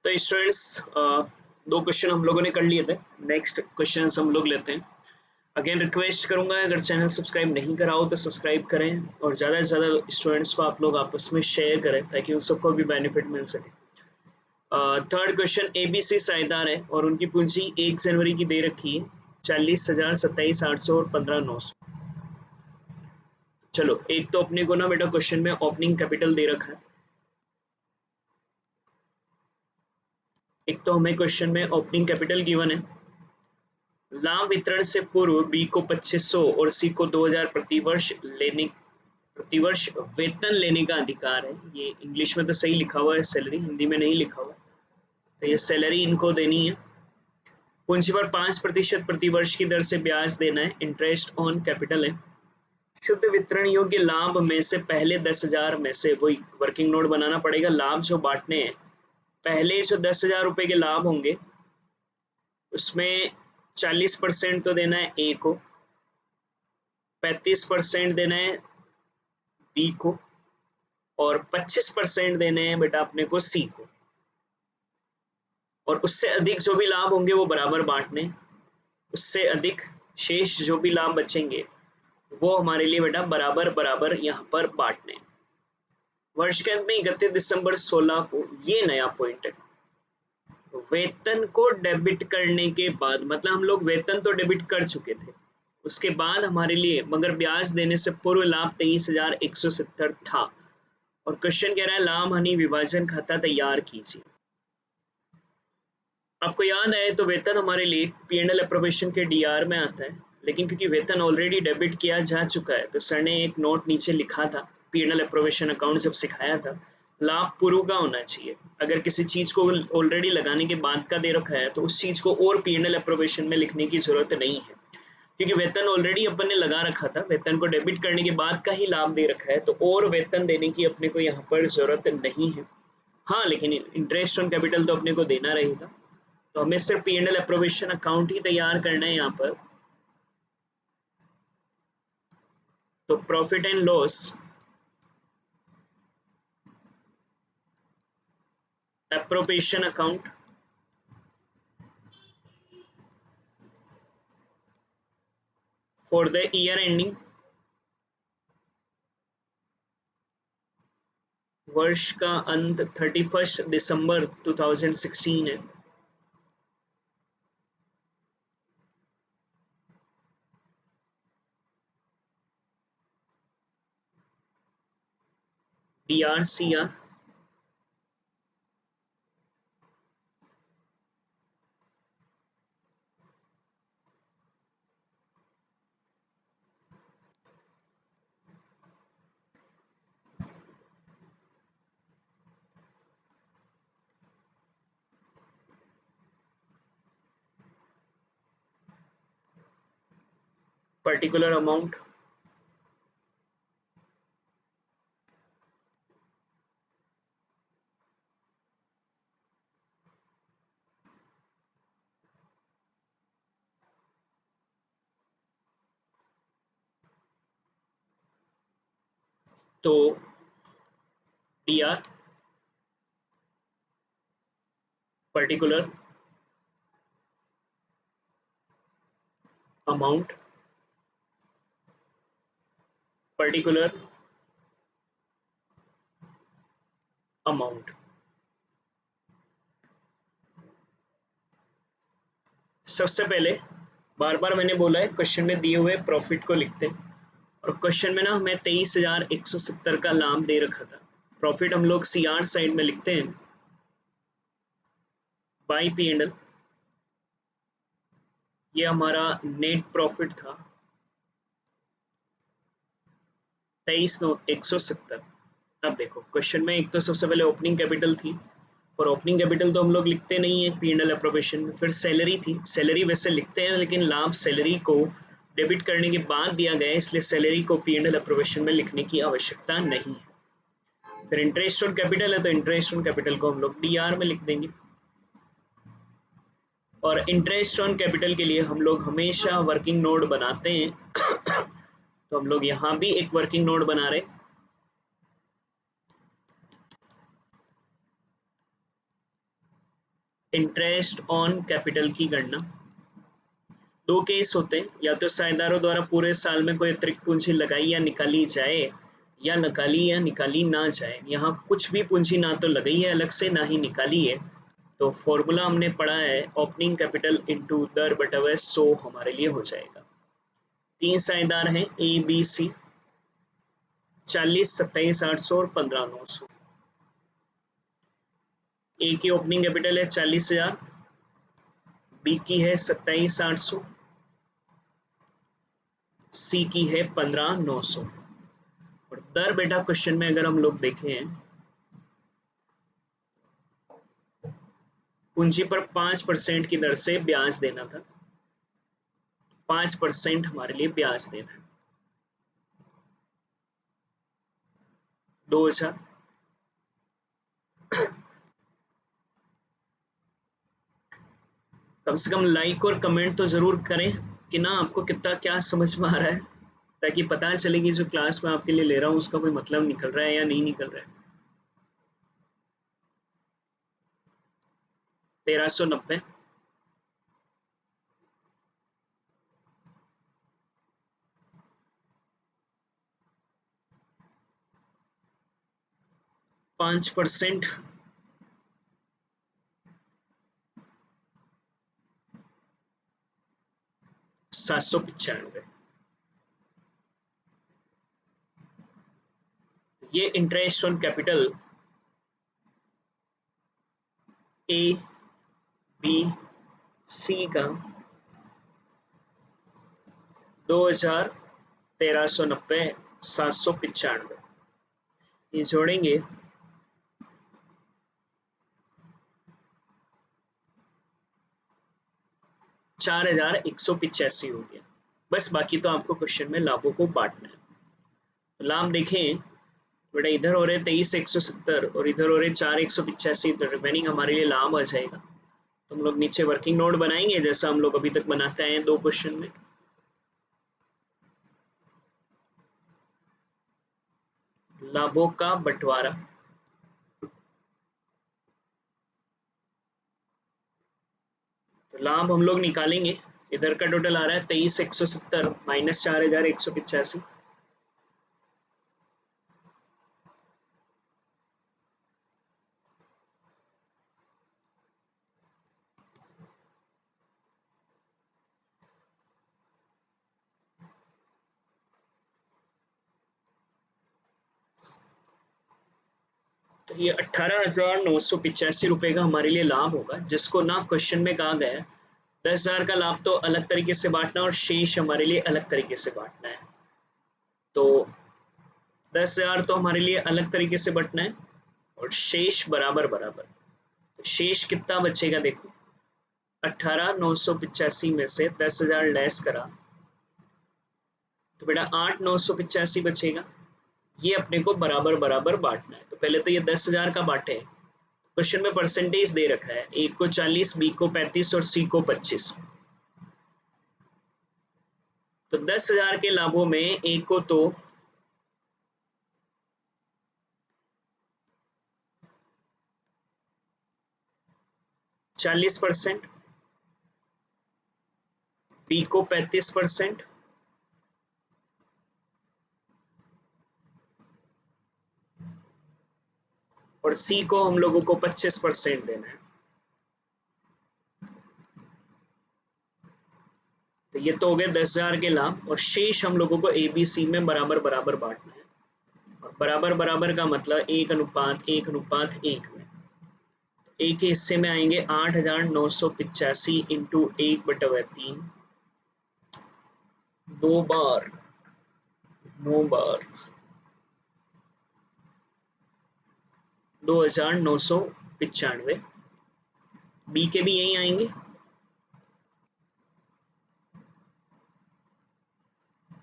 तो स्टूडेंट्स दो क्वेश्चन हम लोगों ने कर लिए थे। नेक्स्ट क्वेश्चन हम लोग लेते हैं। अगेन रिक्वेस्ट करूंगा, अगर चैनल सब्सक्राइब नहीं करा हो तो सब्सक्राइब करें और ज़्यादा से ज़्यादा स्टूडेंट्स को आप लोग आपस में शेयर करें ताकि उन सबको भी बेनिफिट मिल सके। थर्ड क्वेश्चन, एबीसी साझेदार है और उनकी पूंजी 1 जनवरी की दे रखी है 40,000, 27,800 और 15,900। चलो, एक तो अपने को ना बेटा क्वेश्चन में ओपनिंग कैपिटल दे रखा है। एक तो हमें क्वेश्चन में ओपनिंग कैपिटल गिवन है। लाभ वितरण से पूर्व बी को 2500 और सी को 2000 प्रतिवर्ष वेतन लेने का अधिकार है। ये इंग्लिश में तो सही लिखा हुआ है सैलरी, हिंदी में नहीं लिखा हुआ। तो ये सैलरी इनको देनी है। पूंजी पर 5% प्रतिवर्ष की दर से ब्याज देना है, इंटरेस्ट ऑन कैपिटल है। शुद्ध वितरण योग्य लाभ में से पहले 10,000 में से वही वर्किंग नोट बनाना पड़ेगा। लाभ जो बांटने हैं, पहले जो 10,000 रुपए के लाभ होंगे उसमें 40% तो देना है ए को, 35% देना है बी को और 25% देने हैं बेटा अपने को सी को। और उससे अधिक जो भी लाभ होंगे वो बराबर बांटने, उससे अधिक शेष जो भी लाभ बचेंगे वो हमारे लिए बेटा बराबर बराबर यहाँ पर बांटने। वर्ष के अंत में 31 दिसंबर 16 को, ये नया पॉइंट है, वेतन को डेबिट करने के बाद, मतलब हम लोग वेतन तो डेबिट कर चुके थे, उसके बाद हमारे लिए मगर ब्याज देने से पूर्व लाभ 23,170 था। और क्वेश्चन कह रहा है लाभ हानि विभाजन खाता तैयार कीजिए। आपको याद है तो वेतन हमारे लिए P&L अप्रोवेशन के डीआर में आता है, लेकिन क्योंकि वेतन ऑलरेडी डेबिट किया जा चुका है तो सर ने एक नोट नीचे लिखा था, P&L अप्रोवेशन अकाउंट जब सिखाया था, लाभ पूर्व का होना चाहिए। अगर किसी चीज को ऑलरेडी लगाने के बाद का दे रखा है तो उस चीज को और P&L अप्रोवेशन में लिखने की जरूरत नहीं है, क्योंकि वेतन ऑलरेडी अपन ने लगा रखा था, वेतन को डेबिट करने के बाद का ही लाभ दे रखा है, तो और वेतन देने की अपने को यहाँ पर जरूरत नहीं है। हाँ, लेकिन इंटरेस्ट ऑन कैपिटल तो अपने को देना रहेगा, तो हमें सिर्फ P&L अप्रोवेशन अकाउंट ही तैयार करना है यहाँ पर। तो profit and loss appropriation account for the year ending, वर्ष का अंत 31 दिसंबर 2016 है। DRCR पर्टिकुलर अमाउंट, तो DR particular amount, particular amount. सबसे पहले बार बार मैंने बोला है क्वेश्चन में दिए हुए प्रॉफिट को लिखते हैं, और क्वेश्चन में ना हमें 23,170 का लाभ दे रखा था। प्रॉफिट हम लोग CR साइड में लिखते हैं बाई P&L, ये हमारा नेट प्रॉफिट था 23,170। अब देखो क्वेश्चन में एक तो सबसे पहले ओपनिंग कैपिटल थी, और ओपनिंग कैपिटल तो हम लोग लिखते नहीं है P&L अप्रोप्रिएशन में। फिर सैलरी थी, सैलरी वैसे लिखते हैं लेकिन लाभ सैलरी को डेबिट करने के बाद दिया गया है, इसलिए सैलरी को P&L अप्रोप्रिएशन में लिखने की आवश्यकता नहीं है। फिर इंटरेस्ट ऑन कैपिटल है तो इंटरेस्ट ऑन कैपिटल को हम लोग DR में लिख देंगे। और इंटरेस्ट ऑन कैपिटल के लिए हम लोग हमेशा वर्किंग नोट बनाते हैं तो हम लोग यहाँ भी एक वर्किंग नोट बना रहे, इंटरेस्ट ऑन कैपिटल की गणना। दो केस होते हैं, या तो साझेदारों द्वारा पूरे साल में कोई अतिरिक्त पूंजी लगाई या निकाली जाए, या निकाली ना जाए। यहाँ कुछ भी पूंजी ना तो लगाई है अलग से, ना ही निकाली है। तो फॉर्मूला हमने पढ़ा है ओपनिंग कैपिटल इंटू दर बटा हुआ 100 हमारे लिए हो जाएगा। तीन साझेदार हैं ए बी सी, 40, 27, 800 और 15, 900। ए की ओपनिंग कैपिटल है 40,000, बी की है 27,800, सी की है 15,900। और दर बेटा क्वेश्चन में अगर हम लोग देखें, पूंजी पर 5% की दर से ब्याज देना था, 5% हमारे लिए ब्याज देना है। 2000, कम से कम लाइक और कमेंट तो जरूर करें कि ना आपको कितना क्या समझ में आ रहा है, ताकि पता चले कि जो क्लास में आपके लिए ले रहा हूँ उसका कोई मतलब निकल रहा है या नहीं निकल रहा है। 1390, 5%, 795। ये interest on capital A B C का 2000, 1390, 795 ये जोड़ेंगे 4185 हो गया। बस बाकी तो आपको क्वेश्चन में लाभों को बांटना है। तो लाभ देखें बेटा, इधर हो रहे 23,170 और इधर हो रहे 4,185, तो रिमेनिंग हमारे लिए लाभ आ जाएगा। तो हम लोग नीचे वर्किंग नोट बनाएंगे जैसा हम लोग अभी तक बनाते हैं दो क्वेश्चन में। लाभों का बंटवारा, तो लाभ हम लोग निकालेंगे। इधर का टोटल आ रहा है 23,170 माइनस 4,185। तो ये 18,985 रुपए का हमारे लिए लाभ होगा, जिसको ना क्वेश्चन में कहा गया है 10,000 का लाभ तो अलग तरीके से बांटना और शेष हमारे लिए अलग तरीके से बांटना है। तो 10,000 तो हमारे लिए अलग तरीके से बंटना है और शेष बराबर बराबर। तो शेष कितना बचेगा देखो, 18,985 में से 10,000 लेस करा तो बेटा 8,985 बचेगा। ये अपने को बराबर बराबर बांटना है। तो पहले तो ये 10,000 का बांटे, क्वेश्चन में परसेंटेज दे रखा है, ए को 40, बी को 35 और सी को 25। तो 10,000 के लाभों में ए को तो 40%, बी को 35% और सी को हम लोगों को 25% देना है। तो ये तो हो गए 10,000 के लाभ, और शेष हम लोगों को ए बी सी में बराबर बराबर बांटना है। और बराबर बराबर का मतलब 1:1:1 में। एक के हिस्से में आएंगे 8,985 इंटू 1/3, 2 बार 9 बार 2,995। बी के भी यही आएंगे,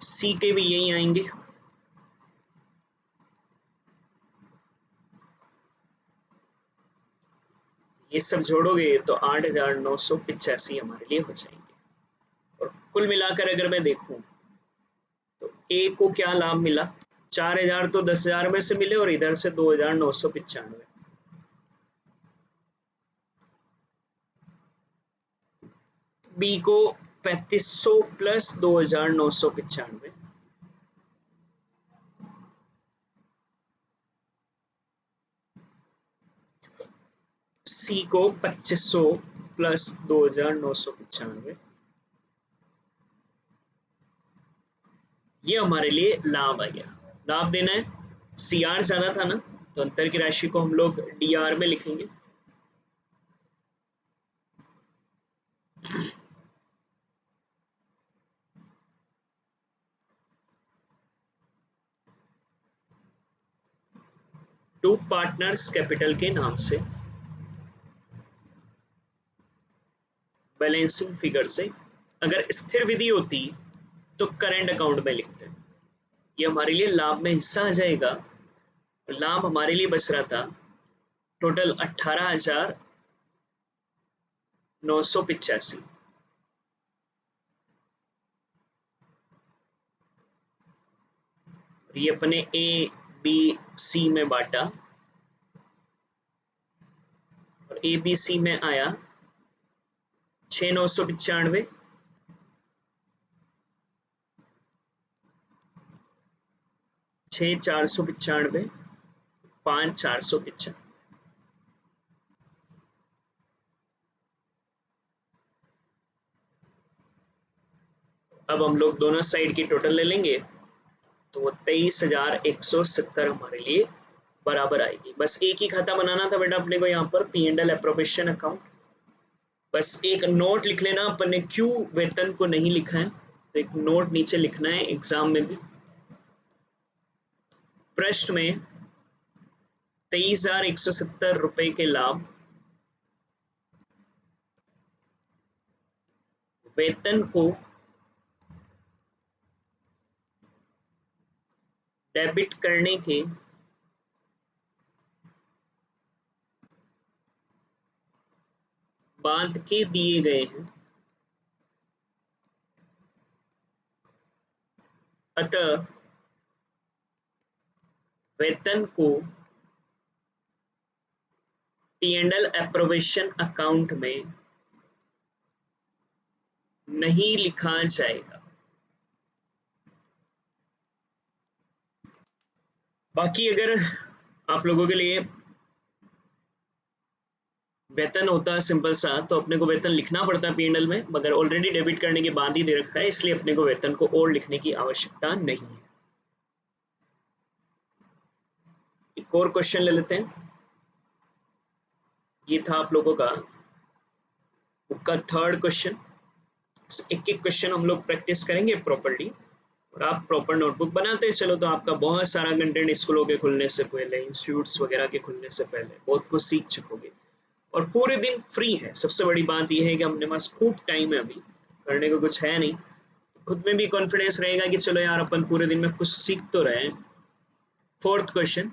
सी के भी यही आएंगे, ये सब जोड़ोगे तो 8,985 हमारे लिए हो जाएंगे। और कुल मिलाकर अगर मैं देखूं तो ए को क्या लाभ मिला, 4,000 तो 10,000 में से मिले और इधर से 2,995। बी को 3500 प्लस 2995, सी को 2500 प्लस 2995। ये हमारे लिए लाभ आ गया। लाभ देना है, सी आर ज्यादा था ना, तो अंतर की राशि को हम लोग डी आर में लिखेंगे। टू पार्टनर्स कैपिटल के नाम से बैलेंसिंग फिगर से, अगर स्थिर विधि होती तो करंट अकाउंट में लिखते हैं। ये हमारे लिए लाभ में हिस्सा आ जाएगा। लाभ हमारे लिए बच रहा था टोटल 18,985। ये अपने ए बी सी में बांटा और ए बी सी में आया 6,995, 6,495, 5,495। अब हम लोग दोनों साइड की टोटल ले लेंगे तो वो 23,170 हमारे लिए बराबर आएगी। बस एक ही खाता बनाना था बेटा अपने को यहाँ पर, P and L appropriation account. बस एक नोट लिख लेना, अपन ने क्यों वेतन को नहीं लिखा है तो एक नोट नीचे लिखना है एग्जाम में भी। पृष्ठ में 23,170 रुपए के लाभ वेतन को डेबिट करने के बाद के दिए गए हैं। अतः वेतन को P and L appropriation account में नहीं लिखा जाएगा। बाकी अगर आप लोगों के लिए वेतन होता है सिंपल सा तो अपने को वेतन लिखना पड़ता है पी&एल में, मगर ऑलरेडी डेबिट करने के बाद ही दे रखा है, इसलिए अपने को वेतन को और लिखने की आवश्यकता नहीं है। एक और क्वेश्चन ले लेते हैं। ये था आप लोगों का बुक का थर्ड क्वेश्चन। एक एक क्वेश्चन हम लोग प्रैक्टिस करेंगे प्रॉपरली, और आप प्रॉपर नोटबुक बनाते चलो तो आपका बहुत सारा कंटेंट स्कूलों के खुलने से पहले, इंस्टीट्यूट्स वगैरह के खुलने से पहले बहुत कुछ सीख चुकोगे। और पूरे दिन फ्री है, सबसे बड़ी बात यह है कि अपने पास खूब टाइम है, अभी करने को कुछ है नहीं, खुद में भी कॉन्फिडेंस रहेगा कि चलो यार अपन पूरे दिन में कुछ सीख तो रहे हैं। फोर्थ क्वेश्चन,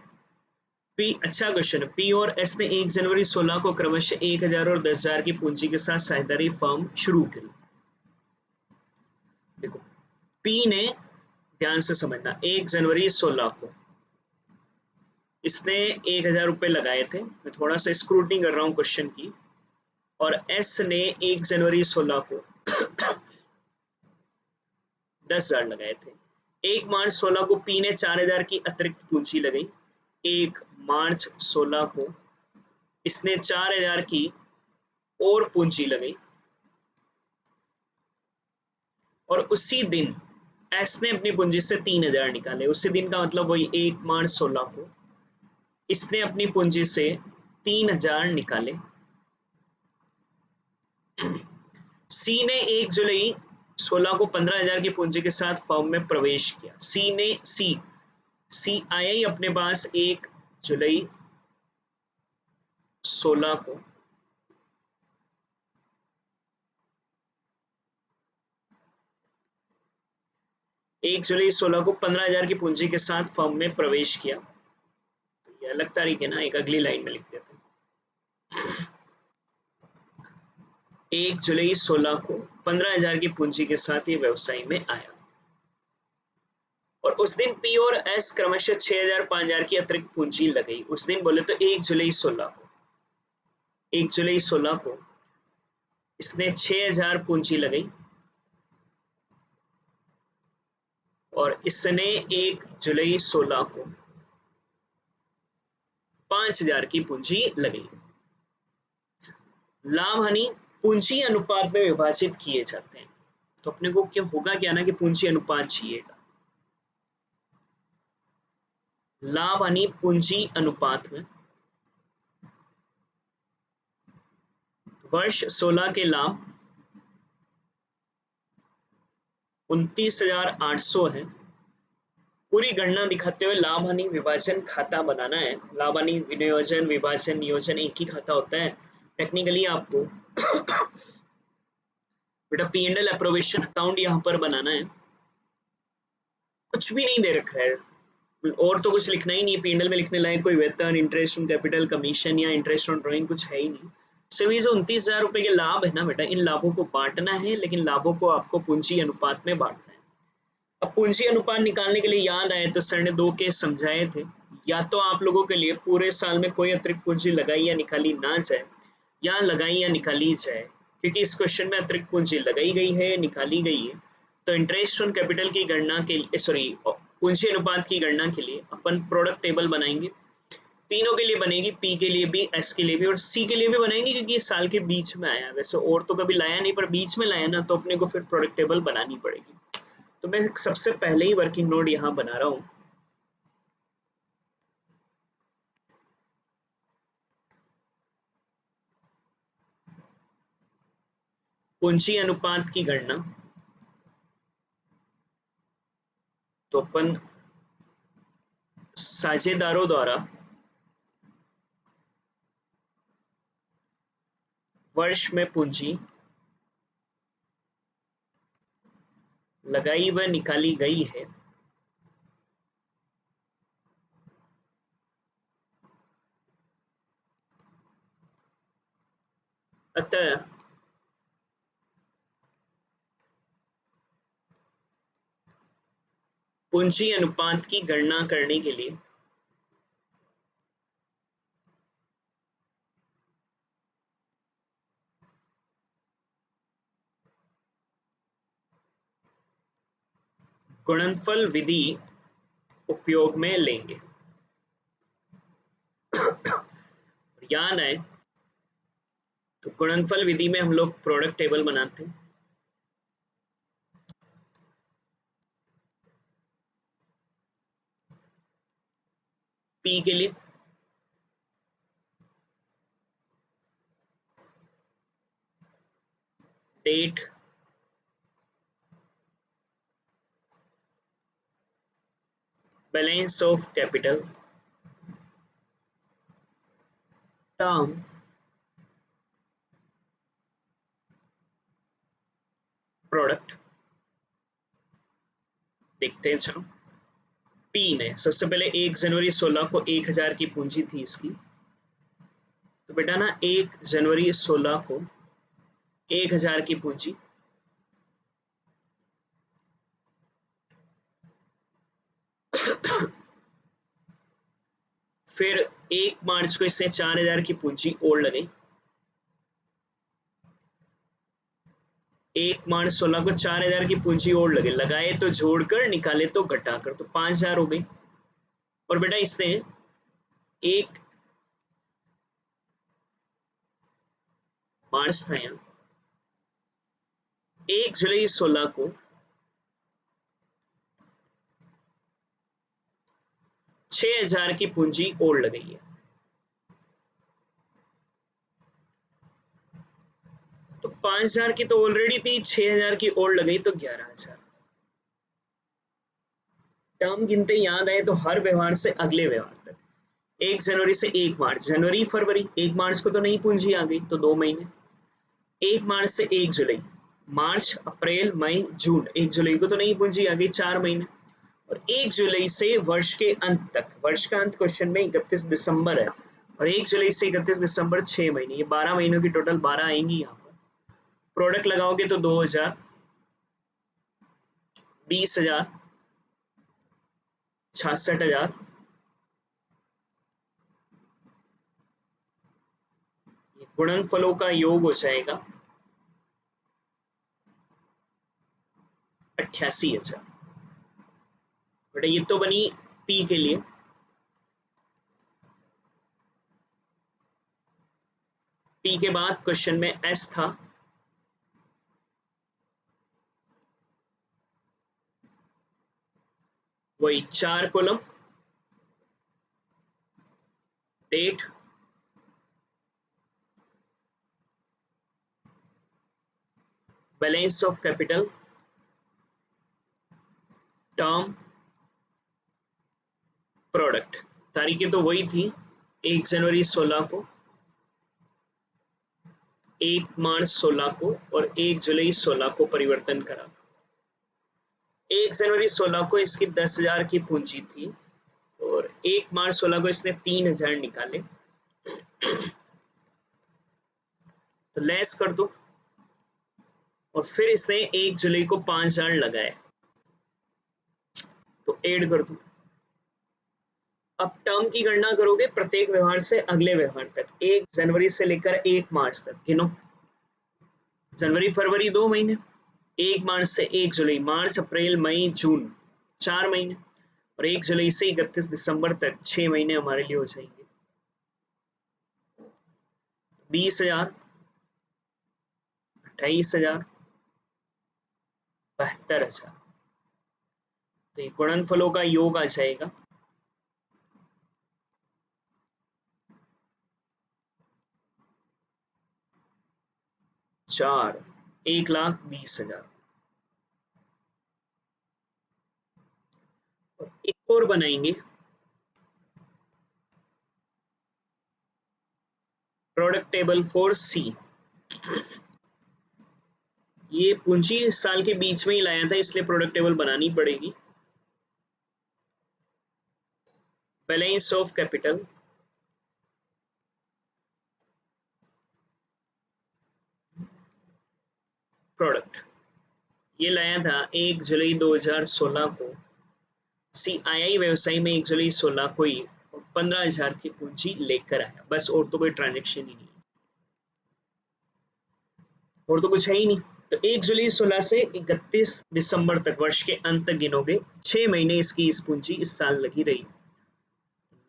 पी अच्छा क्वेश्चन है। पी और एस ने 1 जनवरी 16 को क्रमशः 1,000 और 10,000 की पूंजी के साथ साझेदारी फर्म शुरू करी। देखो पी ने, ध्यान से समझना, 1 जनवरी 16 को इसने 1,000 रुपए लगाए थे। मैं थोड़ा सा स्क्रूटनी कर रहा हूँ क्वेश्चन की। और एस ने 1 जनवरी 16 को 10,000 लगाए थे। 1 मार्च 16 को पी ने 4,000 की अतिरिक्त पूंजी लगाई। 1 मार्च 16 को इसने 4,000 की और पूंजी लगाई, और उसी दिन एस ने अपनी पूंजी से 3,000 निकाले। उसी दिन का मतलब वही 1 मार्च 16 को इसने अपनी पूंजी से 3,000 निकाले। सी ने 1 जुलाई 16 को 15,000 की पूंजी के साथ फर्म में प्रवेश किया। सी आया ही अपने पास 1 जुलाई 16 को 1 जुलाई 16 को 15,000 की पूंजी के साथ फर्म में प्रवेश किया। तो ये अलग तारीख है ना, एक अगली लाइन में लिख देते हैं। 1 जुलाई 16 को 15,000 की पूंजी के साथ ये व्यवसाय में आया, और उस दिन पी और एस क्रमशः 6,000 5,000 की अतिरिक्त पूंजी लगाई। उस दिन बोले तो 1 जुलाई 16 को इसने 6000 पूंजी लगाई और इसने 1 जुलाई 16 को 5000 की पूंजी लगाई। लाभ हानि पूंजी अनुपात में विभाजित किए जाते हैं। तो अपने को क्या होगा क्या ना कि पूंजी अनुपात चाहिएगा। लाभ हानि पूंजी अनुपात में वर्ष 16 के लाभ 29,800 है। पूरी गणना दिखाते हुए लाभ हानि विभाजन खाता बनाना है। लाभ हानि विनियोजन विभाजन नियोजन एक ही खाता होता है। टेक्निकली आपको बेटा P and L appropriation account यहाँ पर बनाना है। कुछ भी नहीं दे रखा है और तो कुछ लिखना ही नहीं। पी एंड एल में लिखने लायक कोई वेतन, इंटरेस्ट ऑन कैपिटल, कमीशन या इंटरेस्ट ऑन ड्राइंग कुछ है ही नहीं। सिर्फ ये जो 29,000 रुपए के लाभ है ना बेटा, इन लाभों को बांटना है, लेकिन लाभों को आपको पूंजी अनुपात में बांटना है। अब पूंजी अनुपात निकालने के लिए याद आए तो सर ने 2 केस समझाए थे। या तो आप लोगों के लिए पूरे साल में कोई अतिरिक्त पूंजी लगाई या निकाली ना जाए, या लगाई या निकाली जाए, क्योंकि इस क्वेश्चन में अतिरिक्त पूंजी लगाई गई है, निकाली गई है। तो इंटरेस्ट ऑन कैपिटल की गणना के लिए, सॉरी, पूंजी अनुपात की गणना के लिए अपन प्रोडक्ट टेबल बनाएंगे। तीनों के लिए बनेगी, पी के लिए भी, एस के लिए भी और सी के लिए भी बनाएंगे, क्योंकि ये साल के बीच में आया। वैसे और तो कभी लाया नहीं, पर बीच में लाया ना, तो अपने को फिर प्रोडक्ट टेबल बनानी पड़ेगी। तो मैं सबसे पहले ही वर्किंग नोट यहाँ बना रहा हूँ। पूंजी अनुपात की गणना तो अपन साझेदारों द्वारा वर्ष में पूंजी लगाई व निकाली गई है, अतः पूंजी अनुपात की गणना करने के लिए गुणनफल विधि उपयोग में लेंगे। याद है तो गुणनफल विधि में हम लोग प्रोडक्ट टेबल बनाते हैं। पी के लिए date, balance of capital, term, product. देखते हैं चलो। पी ने सबसे पहले 1 जनवरी 16 को 1000 की पूंजी थी इसकी। तो बेटा ना 1 जनवरी 16 को 1000 की पूंजी, फिर 1 मार्च को इससे 4000 की पूंजी और लगाई। 1 मार्च 16 को 4000 की पूंजी और लगे, लगाए तो जोड़कर, निकाले तो घटाकर, तो 5000 हो गई। और बेटा इसने 1 मार्च था यहाँ, 1 जुलाई 16 को 6000 की पूंजी और लगाई है। तो 5000 की तो ऑलरेडी थी, 6000 की और लगाई तो 11000। टर्म गिनते याद आए तो हर व्यवहार से अगले व्यवहार तक, 1 जनवरी से 1 मार्च, जनवरी फरवरी, 1 मार्च को तो नई पूंजी आ गई तो 2 महीने। 1 मार्च से 1 जुलाई, मार्च अप्रैल मई जून, 1 जुलाई को तो नई पूंजी आ गई, 4 महीने। और 1 जुलाई से वर्ष के अंत तक, वर्ष का अंत क्वेश्चन में 31 दिसंबर है, और 1 जुलाई से 31 दिसंबर 6 महीने, ये 12 महीनों की टोटल 12 आएंगी यहाँ पर। प्रोडक्ट लगाओगे तो 2000, 20,000, 66,000, गुणनफलों का योग हो जाएगा 88,000। बेटा ये तो बनी पी के लिए, पी के बाद क्वेश्चन में एस था, वही 4 column, date, balance of capital, term, product. तारीखें तो वही थी, 1 जनवरी 16 को, 1 मार्च 16 को और 1 जुलाई 16 को परिवर्तन करा। 1 जनवरी 16 को इसकी 10,000 की पूंजी थी और 1 मार्च 16 को इसने 3,000 निकाले, तो लेस कर दो और फिर इसने 1 जुलाई को 5,000 लगाए, तो ऐड कर दो। अब टर्म की गणना करोगे प्रत्येक व्यवहार से अगले व्यवहार तक, 1 जनवरी से लेकर 1 मार्च तक गिनो। जनवरी फरवरी 2 महीने, 1 मार्च से 1 जुलाई, मार्च अप्रैल मई जून 4 महीने, और 1 जुलाई से 31 दिसंबर तक 6 महीने हमारे लिए हो जाएंगे। 20,000, 28,000, 72,000। तो ये गुणनफलों का योग आ जाएगा। चार 1,20,000। और एक और बनाएंगे, प्रोडक्ट टेबल फॉर सी। ये पूंजी इस साल के बीच में ही लाया था, इसलिए प्रोडक्ट टेबल बनानी पड़ेगी। बैलेंस ऑफ कैपिटल, प्रोडक्ट, ये लाया था 1 जुलाई 2016 को, CII व्यवसाय में 1 जुलाई 16 को ही 15,000 की पूंजी लेकर आया, बस। और तो कोई ट्रांजेक्शन ही नहीं है, और तो कुछ है ही नहीं। तो 1 जुलाई 16 से 31 दिसंबर तक, वर्ष के अंत तक गिनोगे, 6 महीने इसकी इस पूंजी इस साल लगी रही,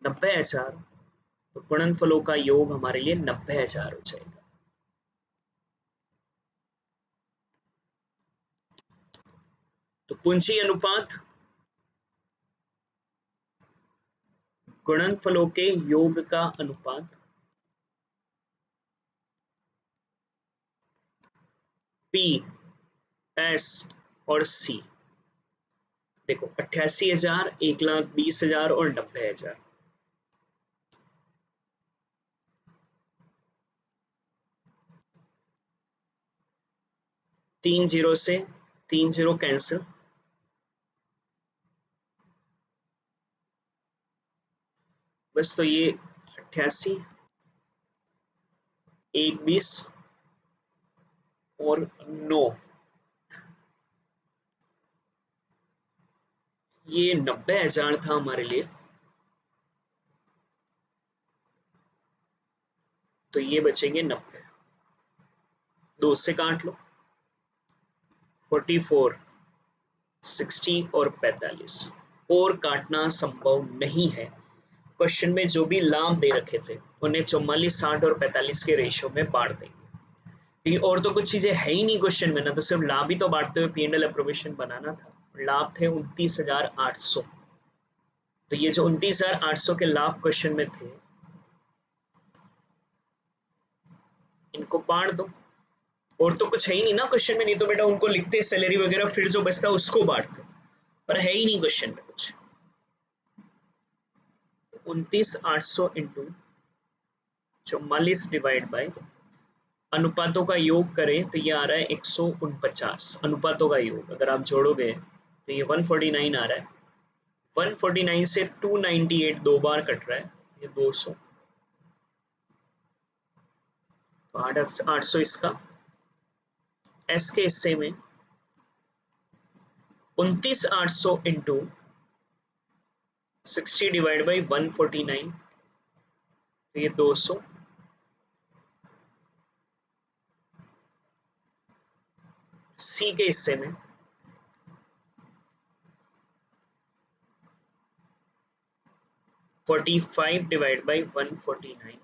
90,000। तो गुणनफलों का योग हमारे लिए 90,000 हो जाएगा। तो पूंजी अनुपात गुणनफलों के योग का अनुपात, पी, एस और सी। देखो 88,000, 1,20,000 और 90,000। तीन जीरो से 3 जीरो कैंसिल, बस। तो ये 88, 1,20 और 9, ये 90,000 था हमारे लिए। तो ये बचेंगे 90, 2 से काट लो, 44, 60 और 45, और काटना संभव नहीं है। क्वेश्चन में जो भी लाभ दे रखे थे उन्हें 44, 60 और 45 के रेशियो में बांट देंगे, क्योंकि और तो कुछ चीजें है ही नहीं क्वेश्चन में ना, तो सिर्फ लाभ ही तो बांटते हुए P&L अप्रोवेशन बनाना था। लाभ थे 29,800, तो ये जो 29,800 के लाभ क्वेश्चन में थे, इनको बांट दो। और तो कुछ है ही नहीं ना क्वेश्चन में, नहीं तो बेटा उनको लिखते सैलरी वगैरह, फिर जो बचता उसको बांटते, पर है ही नहीं क्वेश्चन में कुछ। 29,800 इंटू 44 डिवाइड बाय, अनुपातों का योग करें तो ये आ रहा है 149 अनुपातों का योग। अगर आप जोड़ोगे तो ये 149 आ रहा है। 149 से 298 दो बार कट रहा है, ये 200, तो 800 इसका। एस के हिस्से में 29,800 इंटू 60 डिवाइड बाई 149, तो ये 200। सी के हिस्से में 45 डिवाइड बाई 149,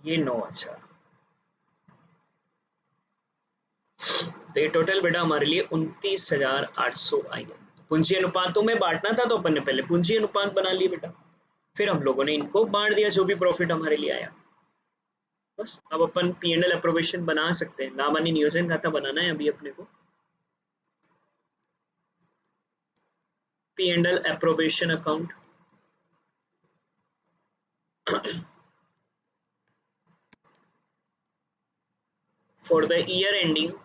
ये 9,000। तो ये टोटल बेटा हमारे लिए 29,800 आई है। पूंजी अनुपातों में बांटना था तो अपन ने पहले पूंजी अनुपात बना लिए बेटा, फिर हम लोगों ने इनको बांट दिया जो भी प्रॉफिट हमारे लिए आया। बस अब अपन P&L अप्रोवेशन बना सकते हैं। लाभ हानि नियोजन खाता बनाना है अभी अपने को। P&L approbation account for the year ending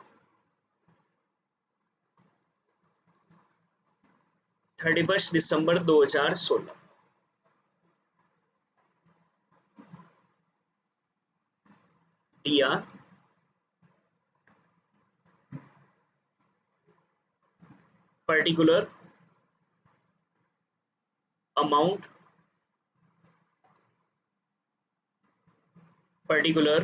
31 December 2016। DR particular amount, particular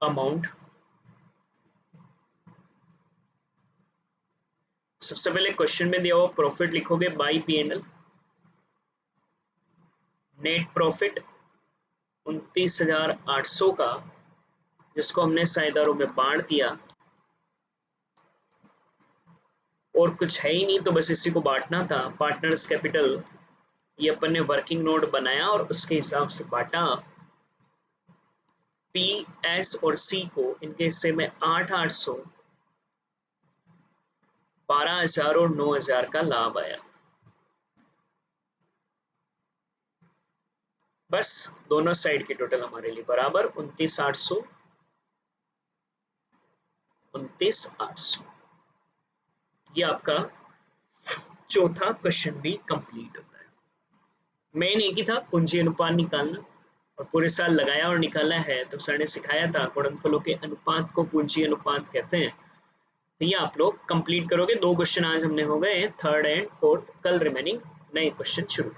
amount. सबसे पहले क्वेश्चन में दिया हुआ प्रॉफिट लिखोगे बाई P&L। नेट प्रॉफिट 29,800 का, जिसको हमने साझेदारों में बांट दिया, और कुछ है ही नहीं तो बस इसी को बांटना था। पार्टनर्स कैपिटल ये अपन ने वर्किंग नोट बनाया और उसके हिसाब से बांटा। P, S और C को इनके हिस्से में 8,800, 12,000 और 9,000 का लाभ आया। बस दोनों साइड के टोटल हमारे लिए बराबर 29,800, 29,800। ये आपका चौथा क्वेश्चन भी कंप्लीट होता है। मेन एक ही था पूंजी अनुपात निकालना, और पूरे साल लगाया और निकाला है तो सर ने सिखाया था गुणनफलों के अनुपात को पूंजी अनुपात कहते हैं। तो ये आप लोग कंप्लीट करोगे। 2 क्वेश्चन आज हमने हो गए, थर्ड एंड फोर्थ। कल रिमेनिंग नए क्वेश्चन शुरू।